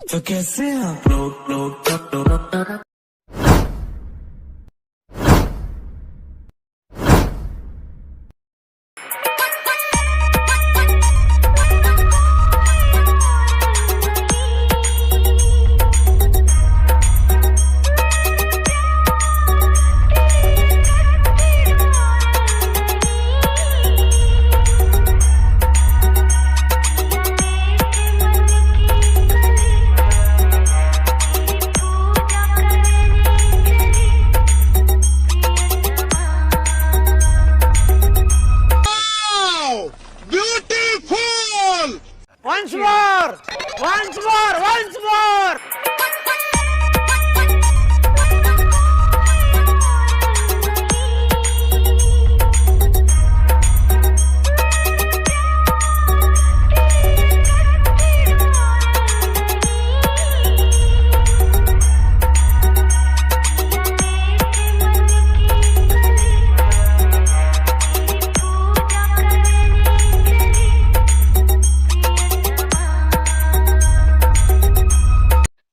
तो कैसे आप लोग Once more! Once more! Once more!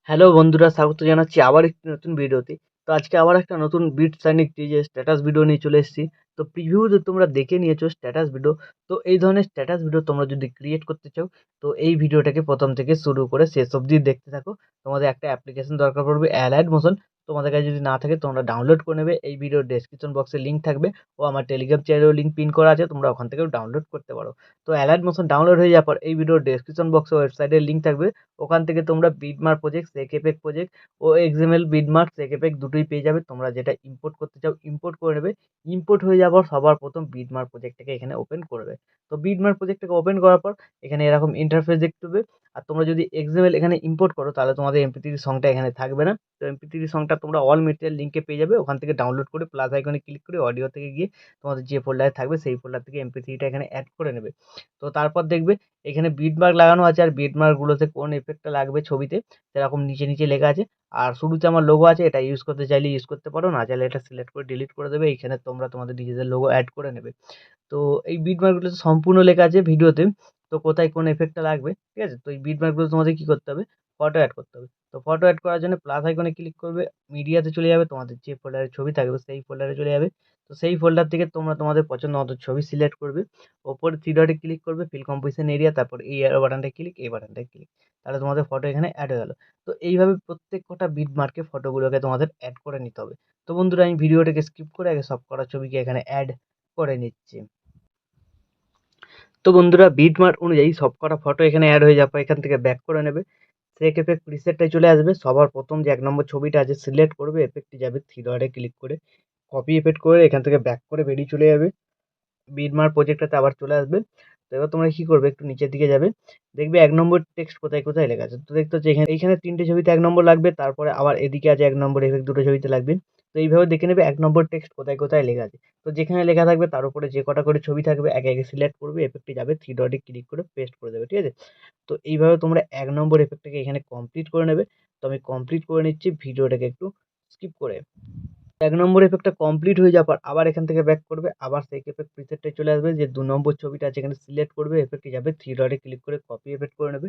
Hello বন্ধুরা, স্বাগত জানাচ্ছি আবার একটি নতুন ভিডিওতে। তো আজকে আবার একটা নতুন বিট সাইনিক যে স্ট্যাটাস ভিডিও নিয়ে চলে এসেছি। তো প্রিভিউতে তোমরা দেখে নিয়েছো স্ট্যাটাস ভিডিও। তো এই ধরনের স্ট্যাটাস ভিডিও তোমরা যদি ক্রিয়েট করতে চাও, তো এই ভিডিওটাকে প্রথম থেকে শুরু করে শেষ অবধি দেখতে থাকো। তোমাদের একটা অ্যাপ্লিকেশন দরকার পড়বে, অ্যালাইট মোশন। তোমাদের কাছে যদি না থাকে তোমরা ডাউনলোড করে নেবে। এই ভিডিওর ডেসক্রিপশন বক্সে লিঙ্ক থাকবে, ও আমার টেলিগ্রাম চ্যানেলেও লিঙ্ক পিন করা আছে, তোমরা ওখান থেকেও ডাউনলোড করতে পারো। তো অ্যালাইট মোশন ডাউনলোড হয়ে যাওয়ার পর এই ভিডিওর ডেসক্রিপশন বক্সে ওয়েবসাইটের লিঙ্ক থাকবে। ওখান থেকে তোমরা বিটমার্ক প্রজেক্ট, সেকেপেক প্রজেক্ট ও এক্সএমএল বিটমার্ক সেকেপেক দুটোই পেয়ে যাবে। তোমরা যেটা ইম্পোর্ট করতে চাও ইম্পোর্ট করে নেবে। ইম্পোর্ট হয়ে যাওয়ার সবার প্রথম বিটমার্ক প্রজেক্টটাকে এখানে ওপেন করবে। তো বিটমার্ক প্রজেক্টটাকে ওপেন করার পর এখানে এরকম ইন্টারফেস দেখতে পাবে। আর তোমরা যদি এক্সএমএল এখানে ইম্পোর্ট করো তাহলে তোমাদের এমপি3 সংটা এখানে থাকবে না। তো এমপি3 সংটা তোমরা অল মেটেরিয়াল লিঙ্কে পেয়ে যাবে। ওখান থেকে ডাউনলোড করে প্লাস আইকনে ক্লিক করে অডিও থেকে গিয়ে তোমাদের যে ফোল্ডারে থাকবে সেই ফোল্ডার থেকে এমপি3টা এখানে অ্যাড করে নেবে। তো তারপর দেখবে এখানে বিটমার্ক লাগানো আছে, আর বিটমার্কগুলোতে কোন এফেক্টটা লাগবে ছবিতে সেরকম নিচে নিচে লেখা আছে। আর শুরুতে আমার লোগো আছে, এটা ইউজ করতে চাইলে ইউজ করতে পারো, না চাইলে এটা সিলেক্ট করে ডিলিট করে দেবে। এইখানে তোমরা তোমাদের নিজেদের লোগো অ্যাড করে নেবে। তো এই বিটমার্কগুলো তো সম্পূর্ণ লেখা আছে ভিডিওতে, তো কোথায় কোন এফেক্টটা লাগবে, ঠিক আছে। তো এই বিটমার্কগুলো তোমাদের কি করতে হবে, ফটো অ্যাড করতে হবে। তো ফটো অ্যাড করার জন্য প্লাস আইকনে ক্লিক করবে, মিডিয়াতে চলে যাবে, তোমাদের যে ফোল্ডারে ছবি থাকবে সেই ফোল্ডারে চলে যাবে। তো সেই ফোল্ডার থেকে তোমরা তোমাদের পছন্দ মতো ছবি সিলেক্ট করবে। ওপরে থ্রি ডটে ক্লিক করবে, ফিল কম্পোজিশন এরিয়া, তারপর এই অ্যারো বাটনটা ক্লিক, এই বাটনটায় ক্লিক, তাহলে তোমাদের ফটো এখানে অ্যাড হয়ে গেল। তো এইভাবে প্রত্যেক কটা বিটমার্কে ফটোগুলোকে তোমাদের অ্যাড করে নিতে হবে। তো বন্ধুরা, আমি ভিডিওটাকে স্কিপ করে আগে সব কটা ছবিকে এখানে অ্যাড করে নিচ্ছি। তো বন্ধুরা, বিটমার্ক অনুযায়ী সব কটা ফটো এখানে অ্যাড হয়ে যাবে। এখান থেকে ব্যাক করে নেবে, সেক এফেক্ট প্রিসেটটাই চলে আসবে। সবার প্রথম যে 1 নম্বর ছবিটা আছে সিলেক্ট করবে, এফেক্টে যাবে, থ্রি ডটে ক্লিক করে কপি এফেক্ট করে এখান থেকে ব্যাক করে বেরিয়ে চলে যাবে। বিটমার্ক প্রজেক্টটাতে আবার চলে আসবে। তো এবার তোমরা কি করবে, একটু নিচের দিকে যাবে, দেখবে 1 নম্বর টেক্সট কোথায় কোথায় লেখা আছে। তো দেখতে হচ্ছে এইখানে 3টে ছবিতে 1 নম্বর লাগবে, তারপরে আবার এদিকে আছে 1 নম্বর এফেক্ট, দুটো ছবিতে লাগবে। তো এইভাবে দেখে নেবে 1 নম্বর টেক্সট কোথায় কোথায় লেখা আছে। তো যেখানে লেখা থাকবে তার উপরে যে কটা করে ছবি থাকবে একে একে সিলেক্ট করবে, এফেক্টে যাবে, থ্রি ডটে ক্লিক করে পেস্ট করে দেবে, ঠিক আছে। তো এইভাবে তোমরা 1 নম্বর এফেক্টটাকে এখানে কমপ্লিট করে নেবে। তো আমি কমপ্লিট করে নিচ্ছি, ভিডিওটাকে একটু স্কিপ করে। 1 নম্বর এফেক্টটা কমপ্লিট হয়ে যাওয়ার পর আবার এখান থেকে ব্যাক করবে, আবার সেই এফেক্ট প্রিসেটটাই চলে আসবে। যে 2 নম্বর ছবিটা আছে এখানে সিলেক্ট করবে, এফেক্টে যাবে, থ্রি ডটে ক্লিক করে কপি এফেক্ট করে নেবে।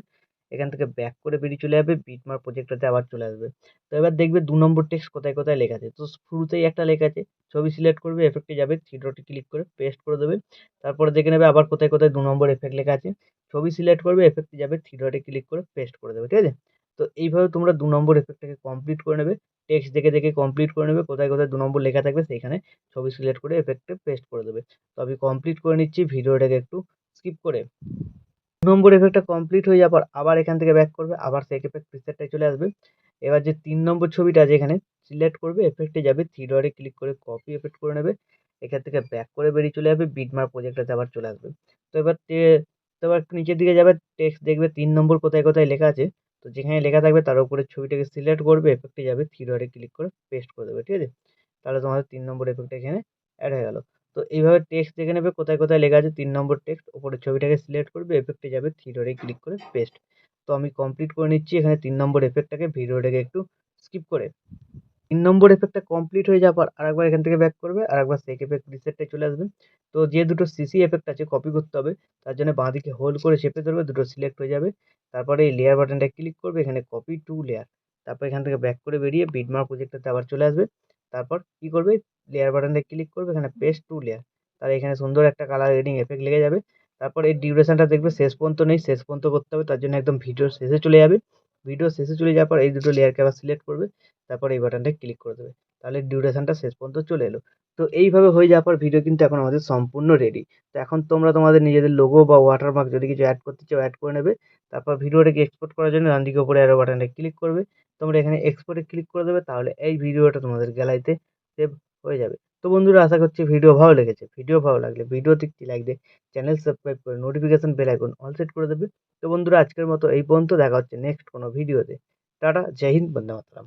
এখান থেকে ব্যাক করে বেরিয়ে চলে যাবে, বিটমার্ক প্রজেক্টটাতে আবার চলে আসবে। তো এবার দেখবে 2 নম্বর টেক্সট কোথায় কোথায় লেখা আছে। তো শুরুতেই একটা লেখা আছে, ছবি সিলেক্ট করবে, এফেক্টে যাবে, থ্রি ডটে ক্লিক করে পেস্ট করে দেবে। তারপরে দেখে নেবে আবার কোথায় কোথায় 2 নম্বর এফেক্ট লেখা আছে, ছবি সিলেক্ট করবে, এফেক্টে যাবে, থ্রি ডটে ক্লিক করে পেস্ট করে দেবে, ঠিক আছে। তো এইভাবে তোমরা 2 নম্বর এফেক্টটাকে কমপ্লিট করে নেবে। টেক্সট দেখে দেখে কমপ্লিট করে নেবে, কোথায় কোথায় 2 নম্বর লেখা থাকবে সেইখানে ছবি সিলেক্ট করে এফেক্টে পেস্ট করে দেবে। তো আমি কমপ্লিট করে নিচ্ছি, ভিডিওটাকে একটু স্কিপ করে। 2 নম্বর এফেক্টটা কমপ্লিট হয়ে যাওয়ার পর আবার এখান থেকে ব্যাক করবে, আবার সেক এফেক্ট প্রিসেটটাই চলে আসবে। এবার যে 3 নম্বর ছবিটা আছে এখানে সিলেক্ট করবে, এফেক্টে যাবে, থ্রি ডটে ক্লিক করে কপি এফেক্ট করে নেবে। এখান থেকে ব্যাক করে বেরিয়ে চলে যাবে, বিটমার্ক প্রজেক্টটাতে আবার চলে আসবে। তো এবার তো এবার একটু নিচের দিকে যাবে, টেক্সট দেখবে 3 নম্বর কোথায় কোথায় লেখা আছে। তো যেখানে লেখা থাকবে তার উপরে ছবিটাকে সিলেক্ট করবে, এফেক্টে যাবে, থ্রি ডটে ক্লিক করে পেস্ট করে দেবে, ঠিক আছে। তাহলে তোমাদের 3 নম্বর এফেক্টটা এখানে অ্যাড হয়ে গেল। তো এইভাবে টেক্সট দেখে নেবে কোথায় কোথায় লেখা আছে, 3 নম্বর টেক্সট, উপরে ছবিটাকে সিলেক্ট করবে, এফেক্টে যাবে, থ্রি ডটে ক্লিক করে পেস্ট। তো আমি কমপ্লিট করে নিচ্ছি এখানে 3 নম্বর এফেক্টটাকে, ভিডিওটাকে একটু স্কিপ করে। 3 নম্বর এফেক্টটা কমপ্লিট হয়ে যাওয়ার পর আরেকবার এখান থেকে ব্যাক করবে, আরেকবার সেক এফেক্ট প্রিসেটটাই চলে আসবে। তো যে দুটো সিসি এফেক্ট আছে কপি করতে হবে, তার জন্য বাঁদিকে হোল্ড করে চেপে ধরবে, দুটো সিলেক্ট হয়ে যাবে। তারপরে এই লেয়ার বাটনটা ক্লিক করবে, এখানে কপি টু লেয়ার, তারপর এখান থেকে ব্যাক করে বেরিয়ে বিটমার্ক প্রজেক্টটাতে আবার চলে আসবে। তারপর কি করবে, লেয়ার বাটনটা ক্লিক করবে, এখানে পেস্ট টু লেয়ার, তাহলে এখানে সুন্দর একটা কালার গ্রেডিং এফেক্ট লেগে যাবে। তারপর এই ডিউরেশনটা দেখবে শেষ পর্যন্ত নেই, শেষ পর্যন্ত করতে হবে, তার জন্য একদম ভিডিওর শেষে চলে যাবে। ভিডিও শেষে চলে যাওয়ার পর এই দুটো লেয়ারকে আবার সিলেক্ট করবে, তারপর এই বাটনটা ক্লিক করে দেবে, তাহলে ডিউরেশনটা শেষ পর্যন্ত চলে এলো। তো এইভাবে হয়ে যাওয়ার পর ভিডিও কিন্তু এখন আমাদের সম্পূর্ণ রেডি। তো এখন তোমরা তোমাদের নিজেদের লোগো বা ওয়াটারমার্ক যদি কিছু অ্যাড করতে চাও অ্যাড করে নেবে। তারপর ভিডিওটাকে এক্সপোর্ট করার জন্য ডান দিকে উপরে অ্যারো বাটনে ক্লিক করবে, তোমরা এখানে এক্সপোর্টে ক্লিক করে দেবে, তাহলে এই ভিডিওটা তোমাদের গ্যালারিতে সেভ হয়ে যাবে। তো বন্ধুরা, আশা করছি ভিডিও ভালো লেগেছে। ভিডিও ভালো লাগলে ভিডিওতে একটি লাইক দিয়ে চ্যানেল সাবস্ক্রাইব করে notification bell icon all set করে দেবে। তো বন্ধুরা, আজকের মতো এই পর্যন্ত, দেখা হচ্ছে নেক্সট কোনো ভিডিওতে। টাটা, জয় হিন্দ, বন্দে মাতরম।